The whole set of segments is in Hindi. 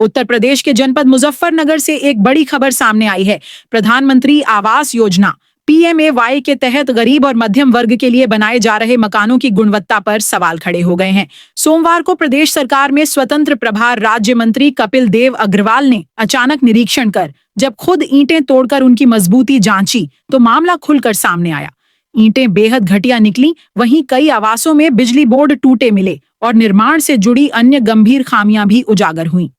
उत्तर प्रदेश के जनपद मुजफ्फरनगर से एक बड़ी खबर सामने आई है। प्रधानमंत्री आवास योजना PMAY के तहत गरीब और मध्यम वर्ग के लिए बनाए जा रहे मकानों की गुणवत्ता पर सवाल खड़े हो गए हैं। सोमवार को प्रदेश सरकार में स्वतंत्र प्रभार राज्य मंत्री कपिल देव अग्रवाल ने अचानक निरीक्षण कर जब खुद ईंटें तोड़कर उनकी मजबूती जांची तो मामला खुलकर सामने आया। ईंटें बेहद घटिया निकली, वहीं कई आवासों में बिजली बोर्ड टूटे मिले और निर्माण से जुड़ी अन्य गंभीर खामियां भी उजागर हुई।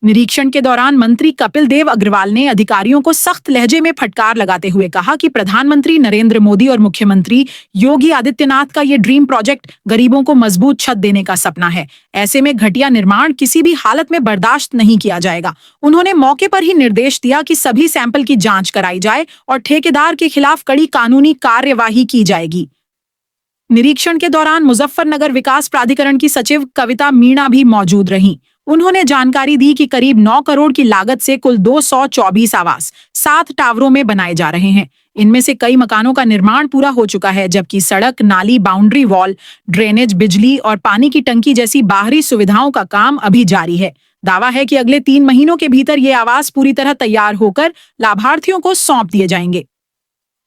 निरीक्षण के दौरान मंत्री कपिल देव अग्रवाल ने अधिकारियों को सख्त लहजे में फटकार लगाते हुए कहा कि प्रधानमंत्री नरेंद्र मोदी और मुख्यमंत्री योगी आदित्यनाथ का ये ड्रीम प्रोजेक्ट गरीबों को मजबूत छत देने का सपना है। ऐसे में घटिया निर्माण किसी भी हालत में बर्दाश्त नहीं किया जाएगा। उन्होंने मौके पर ही निर्देश दिया कि सभी सैंपल की जांच कराई जाए और ठेकेदार के खिलाफ कड़ी कानूनी कार्यवाही की जाएगी। निरीक्षण के दौरान मुजफ्फरनगर विकास प्राधिकरण की सचिव कविता मीणा भी मौजूद रहीं। उन्होंने जानकारी दी कि करीब 9 करोड़ की लागत से कुल 224 आवास 7 टावरों में बनाए जा रहे हैं। इनमें से कई मकानों का निर्माण पूरा हो चुका है, जबकि सड़क, नाली, बाउंड्री वॉल, ड्रेनेज, बिजली और पानी की टंकी जैसी बाहरी सुविधाओं का काम अभी जारी है। दावा है कि अगले 3 महीनों के भीतर ये आवास पूरी तरह तैयार होकर लाभार्थियों को सौंप दिए जाएंगे।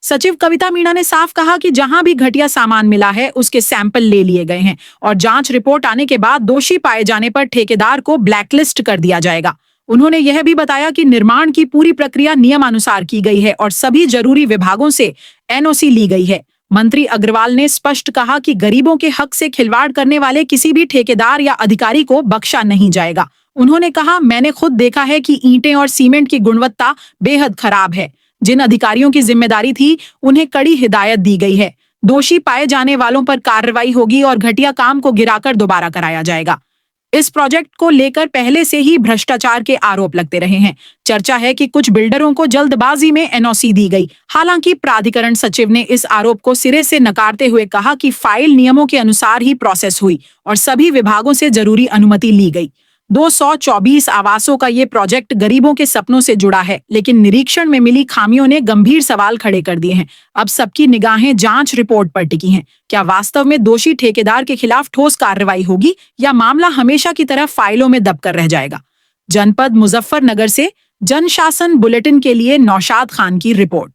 सचिव कविता मीणा ने साफ कहा कि जहां भी घटिया सामान मिला है उसके सैंपल ले लिए गए हैं और जांच रिपोर्ट आने के बाद दोषी पाए जाने पर ठेकेदार को ब्लैकलिस्ट कर दिया जाएगा। उन्होंने यह भी बताया कि निर्माण की पूरी प्रक्रिया नियमानुसार की गई है और सभी जरूरी विभागों से NOC ली गई है। मंत्री अग्रवाल ने स्पष्ट कहा कि गरीबों के हक से खिलवाड़ करने वाले किसी भी ठेकेदार या अधिकारी को बख्शा नहीं जाएगा। उन्होंने कहा, मैंने खुद देखा है कि ईंटें और सीमेंट की गुणवत्ता बेहद खराब है। जिन अधिकारियों की जिम्मेदारी थी उन्हें कड़ी हिदायत दी गई है। दोषी पाए जाने वालों पर कार्रवाई होगी और घटिया काम को गिराकर दोबारा कराया जाएगा। इस प्रोजेक्ट को लेकर पहले से ही भ्रष्टाचार के आरोप लगते रहे हैं। चर्चा है कि कुछ बिल्डरों को जल्दबाजी में NOC दी गई। हालांकि प्राधिकरण सचिव ने इस आरोप को सिरे से नकारते हुए कहा कि फाइल नियमों के अनुसार ही प्रोसेस हुई और सभी विभागों से जरूरी अनुमति ली गई। 224 आवासों का ये प्रोजेक्ट गरीबों के सपनों से जुड़ा है, लेकिन निरीक्षण में मिली खामियों ने गंभीर सवाल खड़े कर दिए हैं। अब सबकी निगाहें जांच रिपोर्ट पर टिकी हैं। क्या वास्तव में दोषी ठेकेदार के खिलाफ ठोस कार्रवाई होगी या मामला हमेशा की तरह फाइलों में दबकर रह जाएगा? जनपद मुजफ्फरनगर से जनशासन बुलेटिन के लिए नौशाद खान की रिपोर्ट।